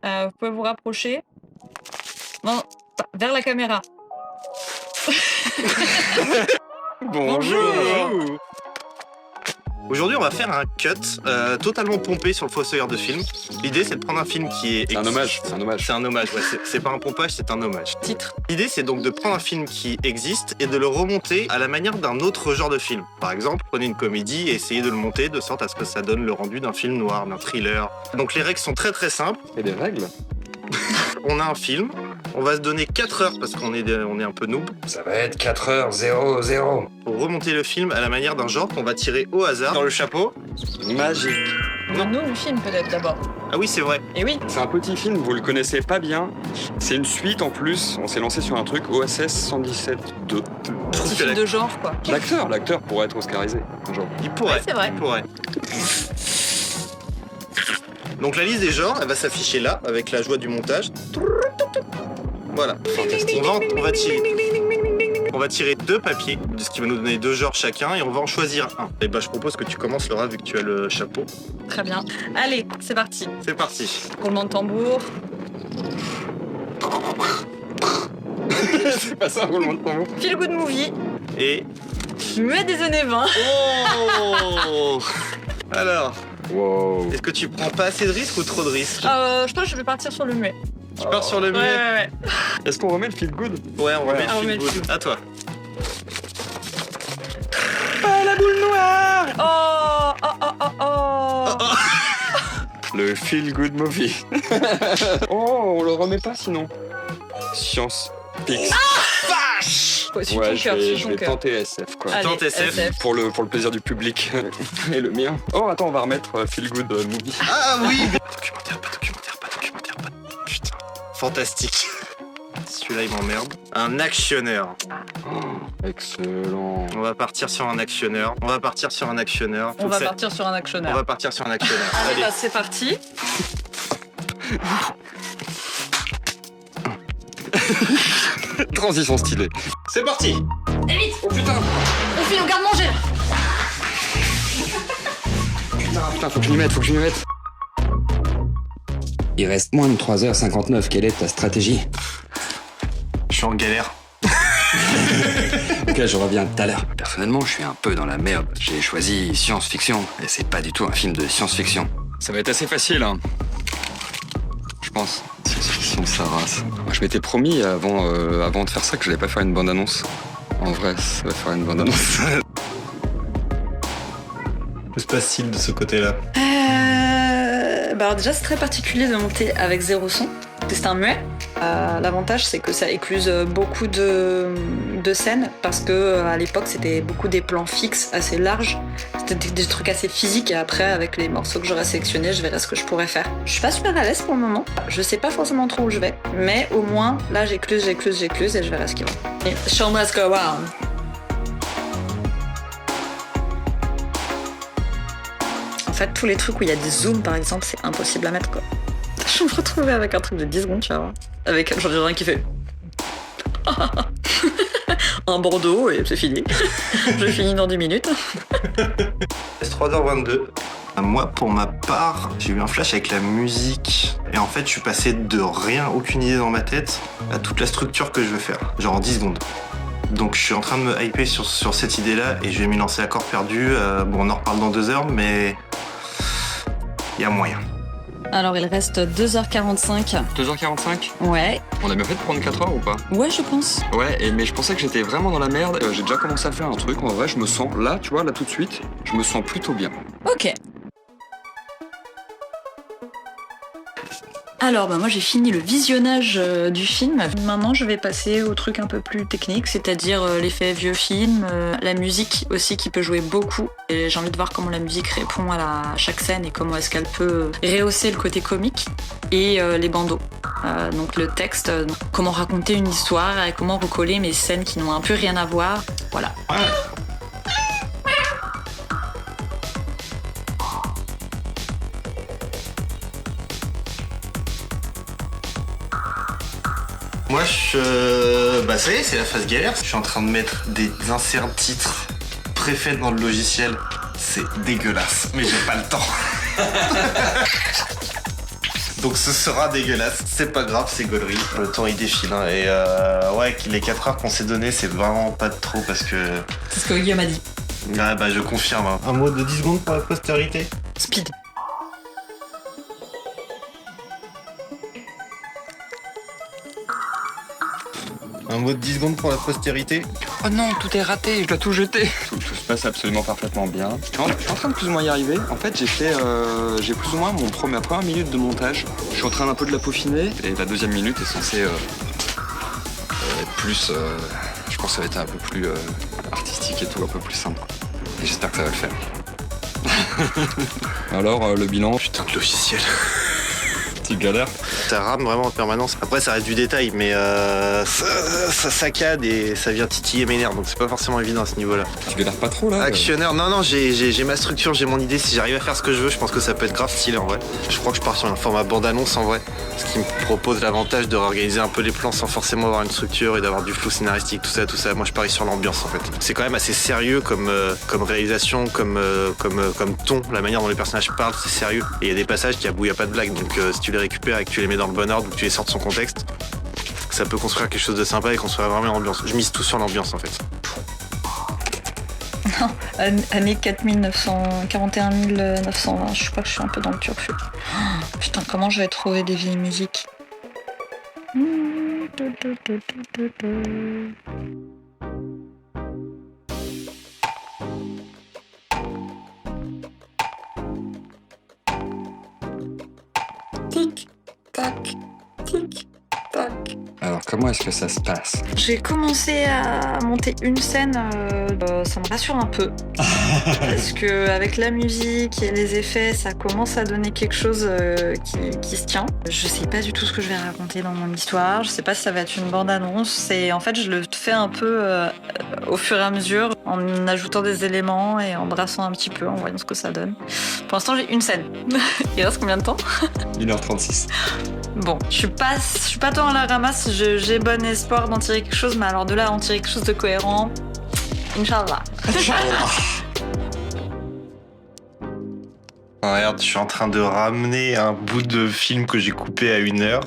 Vous pouvez vous rapprocher. Non, vers la caméra. Bonjour. Aujourd'hui, on va faire un cut totalement pompé sur le Fossoyeur de film. L'idée, c'est de prendre un film qui est... C'est un hommage. C'est un hommage, ouais. C'est pas un pompage, c'est un hommage. Titre. L'idée, c'est donc de prendre un film qui existe et de le remonter à la manière d'un autre genre de film. Par exemple, prenez une comédie et essayez de le monter de sorte à ce que ça donne le rendu d'un film noir, d'un thriller. Donc les règles sont très très simples. Et des règles? On a un film, on va se donner 4 heures parce qu'on est un peu noob. Ça va être 4h00. Pour remonter le film à la manière d'un genre qu'on va tirer au hasard dans le chapeau. Magique. Non. Nous, le film peut-être d'abord. Ah oui, c'est vrai. Et oui. C'est un petit film, vous le connaissez pas bien. C'est une suite en plus. On s'est lancé sur un truc OSS 117-2. Petit film de genre, quoi. L'acteur pourrait être oscarisé un jour. Il pourrait. Ouais, c'est vrai. Il pourrait. Donc la liste des genres, elle va s'afficher là, avec la joie du montage. Voilà. Fantastique. On va tirer 2 papiers, ce qui va nous donner 2 genres chacun, et on va en choisir un. Et bah je propose que tu commences, Laura, vu que tu as le chapeau. Très bien. Allez, c'est parti. C'est parti. Roulement de tambour. C'est pas ça, roulement de tambour. Feel good movie. Et... Muet des années 20. Oh Alors, Wow. est-ce que tu prends pas assez de risques ou trop de risques? Je pense que je vais partir sur le muet. Tu pars sur le muet? Ouais. Est-ce qu'on remet le feel good? Ouais, on remet on remet le le feel good. À toi. Ah, la boule noire! Oh. Le feel good movie. Oh, on le remet pas sinon. Science fiction. Vache! Suis Ouais, ton cœur, je suis ton vais cœur. tenter SF quoi. Allez, Tente SF. Pour le plaisir du public et le mien. Oh, attends, on va remettre Feel Good Movie. Ah oui! Documentaire, pas documentaire. Putain. Fantastique. Celui-là, il m'emmerde. Un actionneur. Oh, excellent. On va partir sur un actionneur. On va partir sur un actionneur. Allez, bah, c'est parti. Transition stylée. C'est parti! Et vite. Oh putain. On file au garde-manger. Putain, faut que je m'y mette. Il reste moins de 3h59, quelle est ta stratégie? Je suis en galère. Ok, je reviens tout à l'heure. Personnellement, je suis un peu dans la merde. J'ai choisi science-fiction, et c'est pas du tout un film de science-fiction. Ça va être assez facile, hein. Je pense. Science-fiction, sa race. Moi, je m'étais promis avant de faire ça que j'allais pas faire une bande-annonce. En vrai, ça va faire une bande-annonce. Que se passe-t-il de ce côté-là? Alors déjà, c'est très particulier de monter avec 0 son. C'est un muet. L'avantage, c'est que ça écluse beaucoup de scènes parce que à l'époque, c'était beaucoup des plans fixes assez larges. C'était des trucs assez physiques et après, avec les morceaux que j'aurais sélectionnés, je verrai ce que je pourrais faire. Je suis pas super à l'aise pour le moment. Je sais pas forcément trop où je vais, mais au moins, là, j'écluse et je verrai ce qui va. Et show must go on. En fait, tous les trucs où il y a des zooms, par exemple, c'est impossible à mettre, quoi. Je me retrouvais avec un truc de 10 secondes, tu vois. Avec genre un qui fait... un Bordeaux et c'est fini. Je finis dans 10 minutes. C'est 3h22. Moi, pour ma part, j'ai eu un flash avec la musique. Et en fait, je suis passé de rien, aucune idée dans ma tête, à toute la structure que je veux faire. Genre en 10 secondes. Donc je suis en train de me hyper sur cette idée-là et je vais m'y lancer à corps perdu. Bon, on en reparle dans 2 heures, mais... il y a moyen. Alors, il reste 2h45. 2h45. Ouais. On a bien fait de prendre 4 heures ou pas? Ouais, je pense. Ouais, mais je pensais que j'étais vraiment dans la merde. J'ai déjà commencé à faire un truc. En vrai, je me sens là, tu vois, là tout de suite, je me sens plutôt bien. Ok. Alors, moi j'ai fini le visionnage du film. Maintenant, je vais passer au truc un peu plus technique, c'est-à-dire l'effet vieux film, la musique aussi qui peut jouer beaucoup. Et j'ai envie de voir comment la musique répond à chaque scène et comment est-ce qu'elle peut rehausser le côté comique. Et les bandeaux. Donc le texte, comment raconter une histoire et comment recoller mes scènes qui n'ont un peu rien à voir. Voilà. Moi, bah ça y est, c'est la phase galère. Je suis en train de mettre des inserts titres préfaits dans le logiciel. C'est dégueulasse, mais j'ai pas le temps. Donc ce sera dégueulasse. C'est pas grave, c'est gaulerie. Le temps il défile. Hein. Et ouais, les 4 heures qu'on s'est donné, c'est vraiment pas de trop parce que. C'est ce que Guillaume a dit. Ouais, bah je confirme. Hein. Un mot de 10 secondes pour la postérité. Speed. Un mot de 10 secondes pour la postérité. Oh non, tout est raté, je dois tout jeter. Tout se passe absolument parfaitement bien. Je suis en train de plus ou moins y arriver. En fait, j'ai plus ou moins ma première minute de montage. Je suis en train un peu de la peaufiner et la deuxième minute est censée être plus. Je pense que ça va être un peu plus artistique et tout, un peu plus simple. Et j'espère que ça va le faire. Alors, le bilan. Putain de logiciel. Petite galère. Ça rame vraiment en permanence. Après, ça reste du détail, mais ça saccade et ça vient titiller mes nerfs, donc c'est pas forcément évident à ce niveau-là. Tu galères pas trop là Actionneur, non, j'ai ma structure, j'ai mon idée. Si j'arrive à faire ce que je veux, je pense que ça peut être grave stylé en vrai. Je crois que je pars sur un format bande-annonce en vrai, ce qui me propose l'avantage de réorganiser un peu les plans sans forcément avoir une structure et d'avoir du flou scénaristique, tout ça. Moi, je parie sur l'ambiance en fait. C'est quand même assez sérieux comme réalisation, comme ton, la manière dont les personnages parlent, c'est sérieux. Et il y a des passages où il n'y a pas de blague, donc si tu les récupères et que tu les mets dans le bon ordre ou que tu les sors de son contexte, ça peut construire quelque chose de sympa et construire vraiment l'ambiance. Je mise tout sur l'ambiance en fait. Année 4900, 41 920, je crois que je suis un peu dans le turfu. Putain, comment je vais trouver des vieilles musiques? Tic, tac, tic, tac. Alors, comment est-ce que ça se passe? J'ai commencé à monter une scène, ça me rassure un peu. Parce que avec la musique et les effets, ça commence à donner quelque chose qui se tient. Je sais pas du tout ce que je vais raconter dans mon histoire, je sais pas si ça va être une bande-annonce. En fait, je le fais un peu au fur et à mesure, en ajoutant des éléments et en brassant un petit peu, en voyant ce que ça donne. Pour l'instant, j'ai une scène. Il reste combien de temps? 1h36. Bon, je suis pas tant à la ramasse, j'ai bon espoir d'en tirer quelque chose, mais alors de là à en tirer quelque chose de cohérent, Inch'Allah. Regarde, je suis en train de ramener un bout de film que j'ai coupé à 1 heure.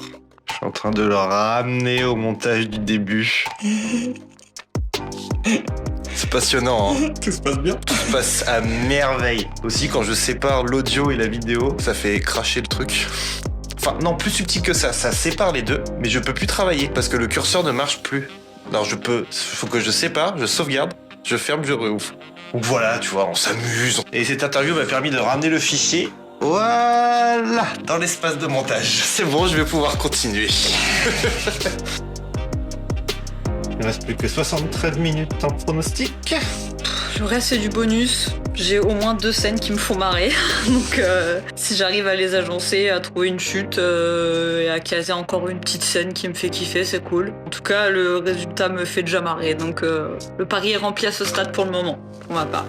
Je suis en train de le ramener au montage du début. C'est passionnant, hein. Tout se passe bien. Tout se passe à merveille. Aussi, quand je sépare l'audio et la vidéo, ça fait cracher le truc. Enfin, non, plus subtil que ça sépare les deux, mais je peux plus travailler parce que le curseur ne marche plus. Alors faut que je sépare, je sauvegarde, je ferme, je réouvre. Donc voilà, tu vois, on s'amuse. Et cette interview m'a permis de ramener le fichier, voilà, dans l'espace de montage. C'est bon, je vais pouvoir continuer. Il ne reste plus que 73 minutes en pronostic. Le reste, c'est du bonus. J'ai au moins 2 scènes qui me font marrer. Donc, si j'arrive à les agencer, à trouver une chute et à caser encore une petite scène qui me fait kiffer, c'est cool. En tout cas, le résultat me fait déjà marrer. Donc, le pari est rempli à ce stade pour le moment, pour ma part.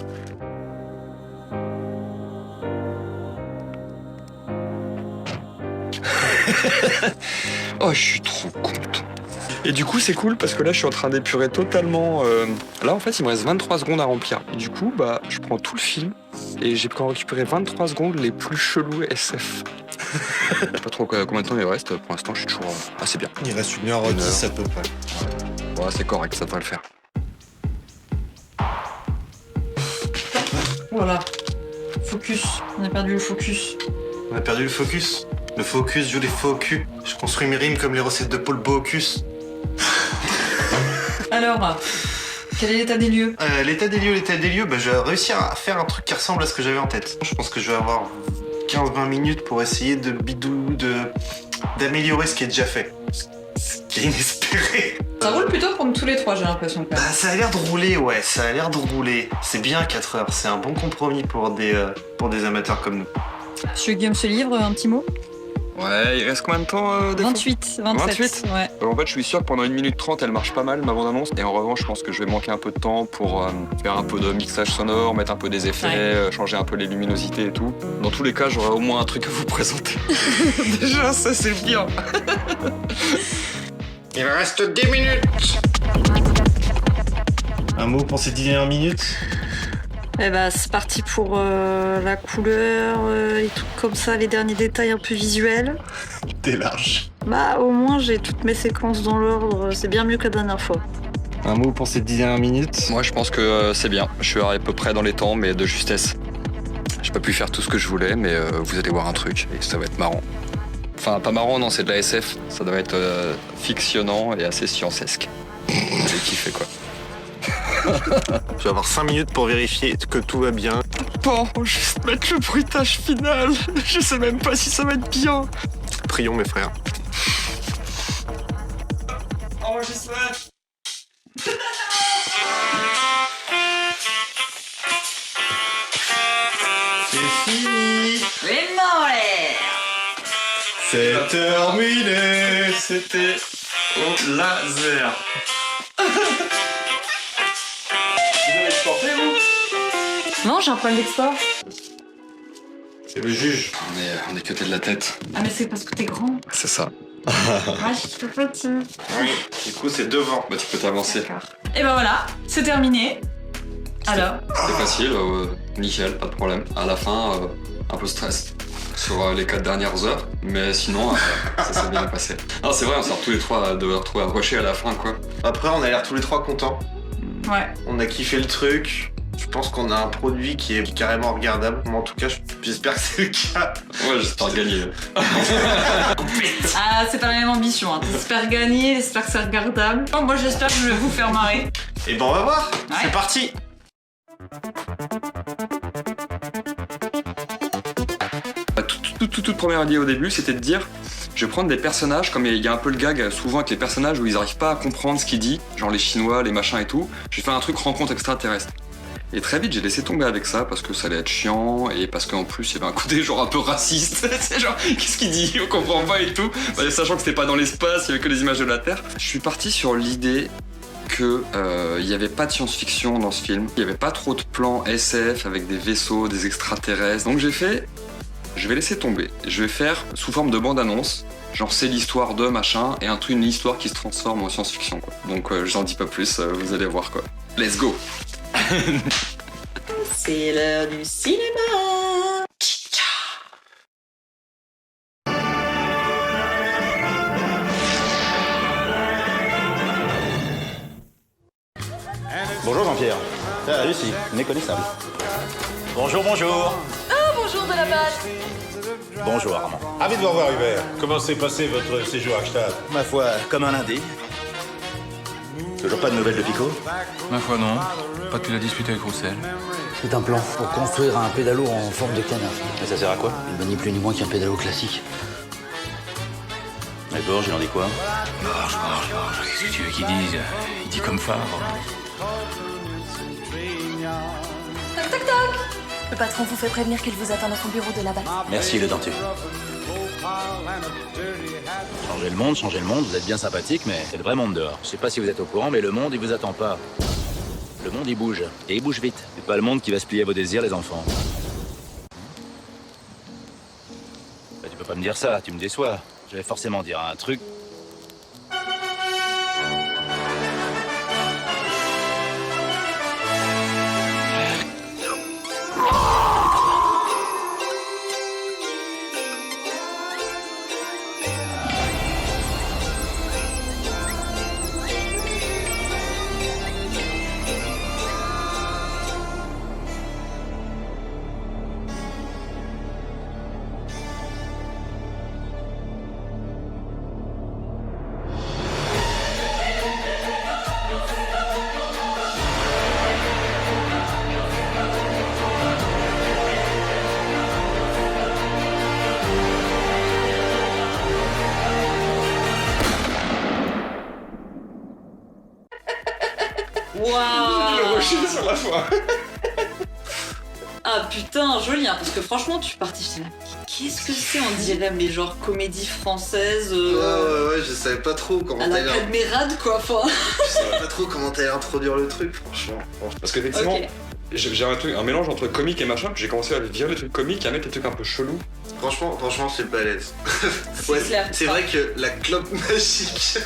Oh, je suis trop content. Et du coup, c'est cool parce que là, je suis en train d'épurer totalement. Là, en fait, il me reste 23 secondes à remplir. Et du coup, je prends tout le film et j'ai quand récupéré 23 secondes les plus chelous SF. Je sais pas trop combien de temps il reste. Pour l'instant, je suis toujours assez bien. Il reste 1h10 à peu près. Ouais, c'est correct, ça devrait le faire. Voilà. Focus. On a perdu le focus. On a perdu le focus. Le focus joue les faux culs. Je construis mes rimes comme les recettes de Paul Bocuse. Alors, quel est l'état des lieux? L'état des lieux, je vais réussir à faire un truc qui ressemble à ce que j'avais en tête. Je pense que je vais avoir 15-20 minutes pour essayer d'améliorer ce qui est déjà fait. Ce qui est inespéré. Ça roule plutôt pour nous tous les trois, j'ai l'impression. Bah, ça a l'air de rouler, ouais, ça a l'air de rouler. C'est bien 4 heures, c'est un bon compromis pour des amateurs comme nous. Monsieur Guillaume se livre, un petit mot? Ouais, il reste combien de temps 28, 27. 28 ouais. En fait, je suis sûr que pendant 1 minute 30, elle marche pas mal, ma bande-annonce. Et en revanche, je pense que je vais manquer un peu de temps pour faire un peu de mixage sonore, mettre un peu des effets, changer un peu les luminosités et tout. Dans tous les cas, j'aurai au moins un truc à vous présenter. Déjà, ça, c'est bien. Il reste 10 minutes. Un mot pour ces 10 dernières minutes? Eh bah, c'est parti pour la couleur, les trucs comme ça, les derniers détails un peu visuels. T'es large. Bah, au moins, j'ai toutes mes séquences dans l'ordre. C'est bien mieux que la dernière fois. Un mot pour ces 10 dernières minutes? Moi, je pense que c'est bien. Je suis à peu près dans les temps, mais de justesse. J'ai pas pu faire tout ce que je voulais, mais vous allez voir un truc et ça va être marrant. Enfin, pas marrant, non, c'est de la SF. Ça doit être fictionnant et assez sciencesque. J'ai kiffé, quoi. Je vais avoir 5 minutes pour vérifier que tout va bien. Bon, juste mettre le bruitage final. Je sais même pas si ça va être bien. Prions, mes frères. Enregistrement. C'est fini. Mais non, C'est terminé. C'était au laser. Vous avez exporté, vous? Non, j'ai un problème d'export. C'est le juge. On est cuté de la tête. Ah, mais c'est parce que t'es grand. C'est ça. Ah, je suis trop petit. Oui. Du coup, c'est devant. Bah, tu peux t'avancer. Et ben voilà, c'est terminé. Alors, C'était facile, nickel, pas de problème. À la fin, un peu stress sur les 4 dernières heures, mais sinon, ça s'est bien passé. Non, c'est vrai, on sort tous les trois de retrouver à rusher à la fin, quoi. Après, on a l'air tous les trois contents. ouais. On a kiffé le truc. Je pense qu'on a un produit qui est carrément regardable. Moi, en tout cas, j'espère que c'est le cas. Ouais, j'espère gagner. Ah, c'est pas la même ambition. Hein. T'espères gagner, j'espère que c'est regardable. Bon, moi, j'espère que je vais vous faire marrer. Et ben, on va voir. Ouais. C'est parti. La toute première idée au début, c'était de dire, je vais prendre des personnages, comme il y a un peu le gag souvent avec les personnages où ils n'arrivent pas à comprendre ce qu'il dit, genre les Chinois, les machins et tout. Je vais faire un truc rencontre extraterrestre. Et très vite, j'ai laissé tomber avec ça parce que ça allait être chiant et parce qu'en plus, il y avait un côté genre un peu raciste. C'est genre, qu'est-ce qu'il dit? On comprend pas et tout. Bah, sachant que c'était pas dans l'espace, il y avait que les images de la Terre. Je suis parti sur l'idée que il y avait pas de science-fiction dans ce film. Il y avait pas trop de plans SF avec des vaisseaux, des extraterrestres. Donc j'ai fait, je vais laisser tomber. Je vais faire sous forme de bande-annonce. Genre c'est l'histoire de machin et une histoire qui se transforme en science-fiction, quoi. Donc j'en dis pas plus, vous allez voir, quoi. Let's go. C'est l'heure du cinéma. Bonjour Jean-Pierre. Ah, Lucie, méconnaissable. Bonjour, bonjour. Bonjour de la base. Bonjour Armand. Ravi de vous revoir, Hubert. Comment s'est passé votre séjour à Gstaad? Ma foi, comme un lundi. Toujours pas de nouvelles de Pico? Ma foi non, pas depuis la dispute avec Roussel. C'est un plan pour construire un pédalo en forme de canard. Et ça sert à quoi? Ni plus ni moins qu'un pédalo classique. Et Borges, il en dit quoi? Borges, qu'est-ce que tu veux qu'il dise? Il dit comme phare. Toc toc toc. Le patron vous fait prévenir qu'il vous attend dans son bureau de là-bas. Merci le dentu. Changer le monde, vous êtes bien sympathique, mais c'est le vrai monde dehors. Je sais pas si vous êtes au courant, mais le monde, il vous attend pas. Le monde, il bouge. Et il bouge vite. C'est pas le monde qui va se plier à vos désirs, les enfants. Bah, tu peux pas me dire ça, tu me déçois. Je vais forcément dire un truc. Waouh. sur la foi. Ah putain, joli, hein, parce que franchement, tu partais, j'étais là, qu'est-ce que c'est? On dirait, mais genre comédie française. Ouais, je savais pas trop comment À la Cadmerade, quoi, enfin. Je savais pas trop comment t'allais introduire le truc, franchement. Parce qu'effectivement, Ok. J'ai un mélange entre comique et machin, puis j'ai commencé à virer les trucs comiques et à mettre les trucs un peu chelous. Franchement, c'est balèze. clair. C'est vrai que la clope magique,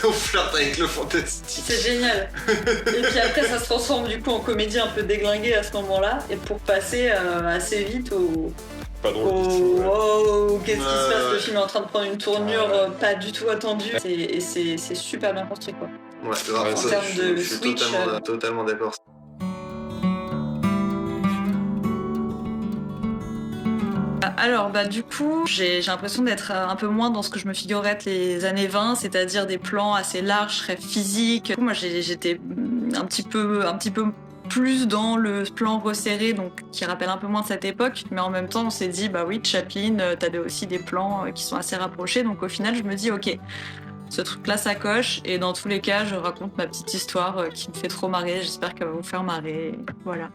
on flirte avec le fantastique. C'est génial. Et puis après, ça se transforme du coup en comédie un peu déglinguée à ce moment-là, et pour passer assez vite au. Pas drôle. Oh, qu'est-ce qui se passe? Ouais. Le film est en train de prendre une tournure pas du tout attendue. Et c'est super bien construit, quoi. Ouais, Ouais, en ça, termes de je suis switch, totalement d'accord. Alors, du coup, j'ai l'impression d'être un peu moins dans ce que je me figurais être les années 20, c'est-à-dire des plans assez larges, très physiques. Du coup, moi, j'étais un petit peu plus dans le plan resserré, donc qui rappelle un peu moins de cette époque, mais en même temps, on s'est dit, bah oui, Chaplin, t'avais aussi des plans qui sont assez rapprochés, donc au final, je me dis, ok, ce truc-là, ça coche, et dans tous les cas, je raconte ma petite histoire qui me fait trop marrer, j'espère qu'elle va vous faire marrer, voilà.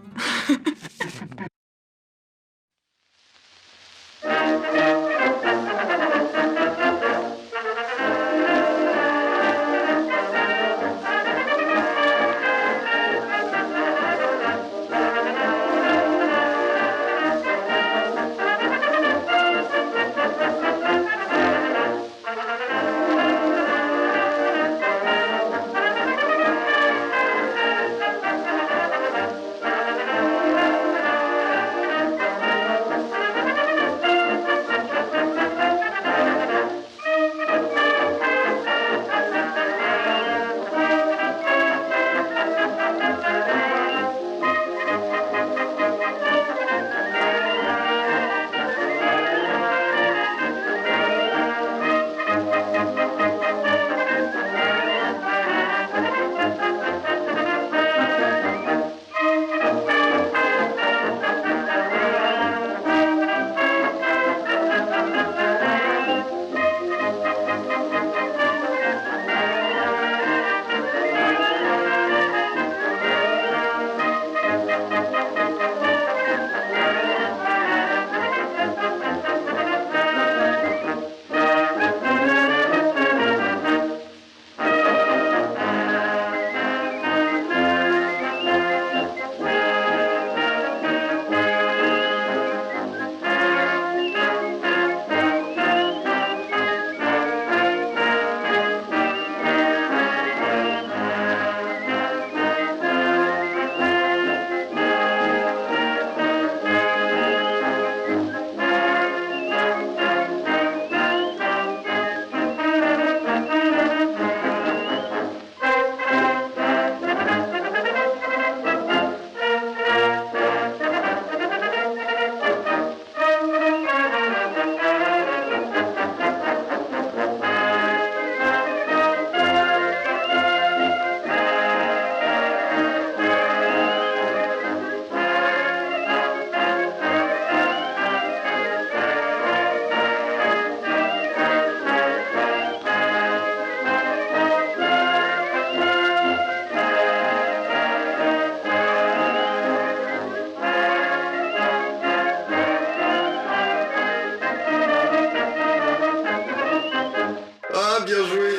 Ah, bien joué.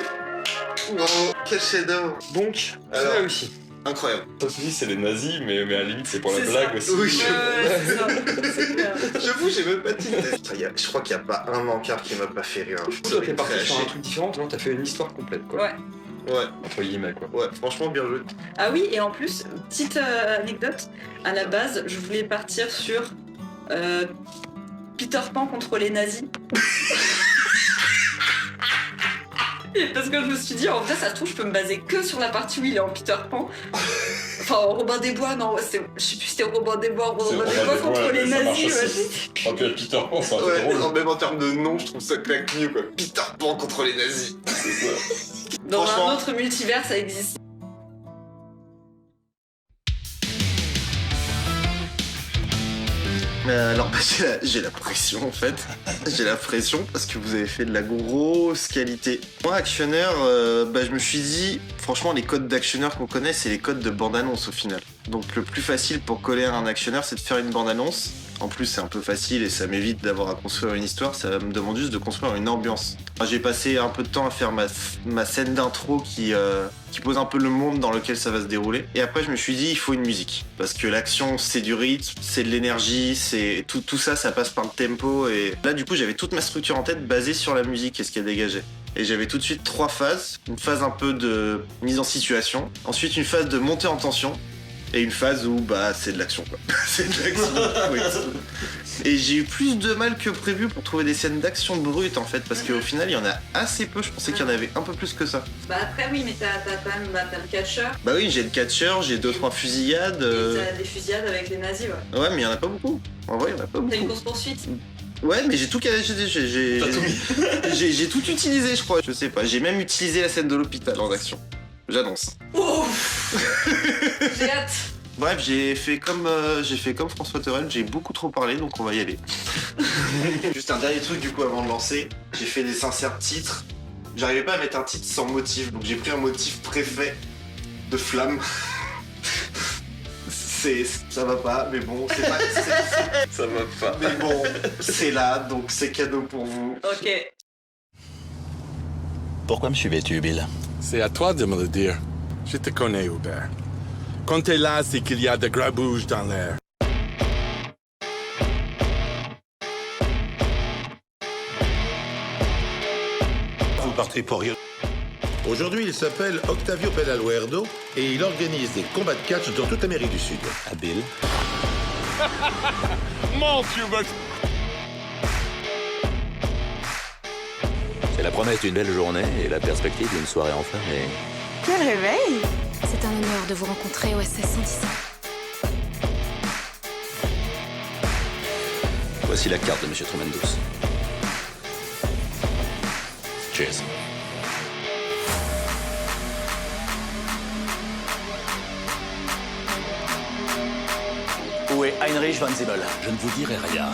Bravo, quel chef-d'œuvre. Donc, Alors. c'est réussi. Incroyable. Toi, tu dis c'est les nazis, mais à la limite, c'est pour la C'est blague ça. aussi. Oui, C'est ça, c'est clair. j'avoue, j'ai même pas tilté. Je crois qu'il n'y a pas un encart qui m'a pas fait rire. Toi, t'es parti sur un truc différent, genre t'as fait une histoire complète, quoi. Ouais. Ouais, Entre guillemets, quoi. ouais, franchement, bien joué. Ah oui, et en plus, petite anecdote, à la base, je voulais partir sur Peter Pan contre les nazis. Et parce que je me suis dit, en vrai, ça se trouve, je peux me baser que sur la partie où il est en Peter Pan. Enfin, Robin des Bois, non, je sais plus si c'était Robin des Bois contre les nazis. Ouais. En plus, Peter Pan, c'est un Ouais, peu drôle. même en termes de nom, je trouve ça claque mieux, quoi. Peter Pan contre les nazis. C'est ça. Dans Franchement. un autre multivers, ça existe. Alors, j'ai la pression en fait. J'ai la pression parce que vous avez fait de la grosse qualité. Moi, actionneur, je me suis dit, franchement, les codes d'actionneur qu'on connaît, c'est les codes de bande-annonce au final. Donc, le plus facile pour coller à un actionneur, c'est de faire une bande-annonce. En plus, c'est un peu facile et ça m'évite d'avoir à construire une histoire, ça me demande juste de construire une ambiance. J'ai passé un peu de temps à faire ma scène d'intro qui pose un peu le monde dans lequel ça va se dérouler. Et après, je me suis dit, il faut une musique. Parce que l'action, c'est du rythme, c'est de l'énergie, c'est tout ça, ça passe par le tempo. Et là, du coup, j'avais toute ma structure en tête basée sur la musique et ce qu'elle dégageait. Et j'avais tout de suite 3 phases. Une phase un peu de mise en situation. Ensuite, une phase de montée en tension. Et une phase où, c'est de l'action, quoi. C'est de l'action, oui. Et j'ai eu plus de mal que prévu pour trouver des scènes d'action brutes, en fait, parce qu'au final, il y en a assez peu. Je pensais qu'il y en avait un peu plus que ça. Après, oui, mais t'as quand même t'as le catcheur. Oui, j'ai le catcheur, j'ai 2-3 fusillades. T'as des fusillades avec les nazis, ouais. Ouais, mais il y en a pas beaucoup. En vrai, il y en a pas beaucoup. T'as une course-poursuite. Ouais, mais j'ai tout j'ai tout utilisé, je crois. Je sais pas, j'ai même utilisé la scène de l'hôpital en action. J'annonce. Ouf. J'ai hâte. Bref, j'ai fait comme François Torel, j'ai beaucoup trop parlé, donc on va y aller. Juste un dernier truc du coup avant de lancer, j'ai fait des inserts titres. J'arrivais pas à mettre un titre sans motif, donc j'ai pris un motif préfet de flamme. Ça va pas, mais bon, c'est pas... Ça va pas. Mais bon, c'est là, donc c'est cadeau pour vous. Ok. Pourquoi me suivais-tu, Bill? C'est à toi de me le dire. Je te connais, Hubert. Quand t'es là, c'est qu'il y a de grabouges dans l'air. Vous partez pour rire. Aujourd'hui, il s'appelle Octavio Pedaluerdo et il organise des combats de catch dans toute l'Amérique du Sud. Ah, Bill? Mon Dieu, C'est la promesse d'une belle journée et la perspective d'une soirée enflammée. Quel réveil! C'est un honneur de vous rencontrer au SS 117. Voici la carte de M. Tremendous. Cheers. Où est Heinrich von Ziebel? Je ne vous dirai rien.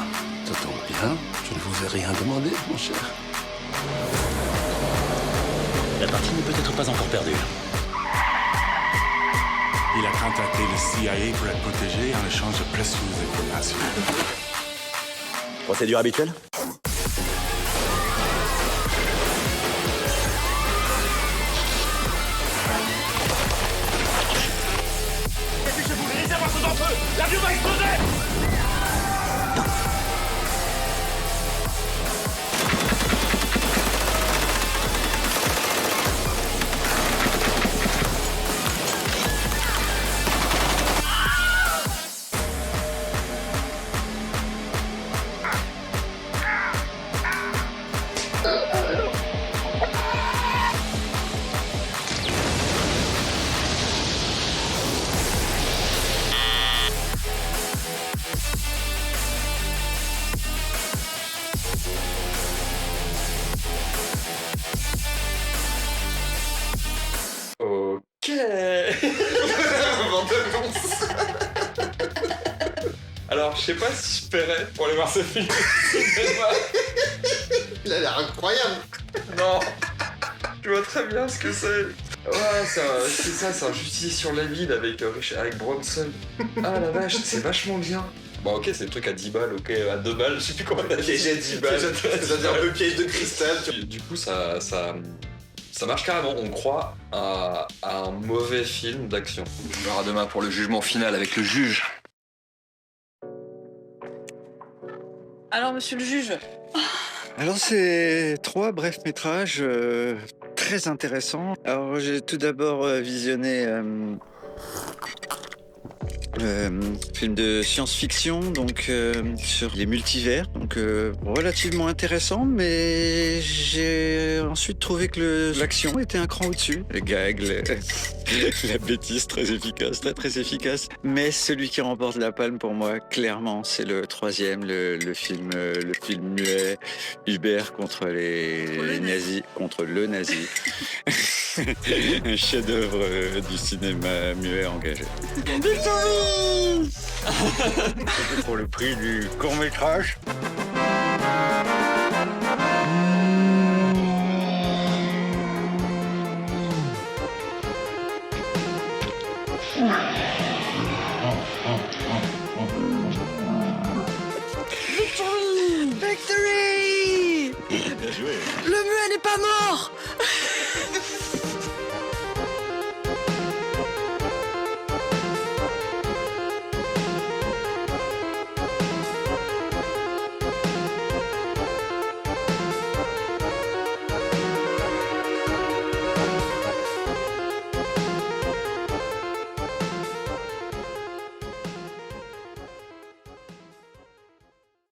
Ça tombe bien, je ne vous ai rien demandé, mon cher. La partie n'est peut-être pas encore perdue. Il a contacté le CIA pour être protégé en échange de précieuses informations. Procédure habituelle? Les réservoirs sont en feu! L'avion va exploser! Ok. Alors, je sais pas si je paierais pour aller voir ce film. Il a l'air incroyable. Non. Je vois très bien ce que c'est. Ouais, c'est un justicier sur la ville avec Bronson. Ah la vache, c'est vachement bien. Bon ok, c'est le truc à 10 balles, ok, à 2 balles, je sais plus combien t'as dit. Piège à 10 balles, c'est un peu piège de cristal. Du coup, ça marche carrément, on croit à un mauvais film d'action. On verra demain pour le jugement final avec le juge. Alors, monsieur le juge. Alors, c'est 3 brefs métrages très intéressants. Alors, j'ai tout d'abord visionné film de science-fiction, donc sur les multivers, donc relativement intéressant, mais j'ai ensuite trouvé que l'action était un cran au-dessus. Le gag, la bêtise très efficace, très efficace. Mais celui qui remporte la palme pour moi, clairement, c'est le 3e, le film muet, Hubert contre les nazis, contre le nazi. Un chef-d'œuvre du cinéma muet engagé. Pour le prix du court-métrage.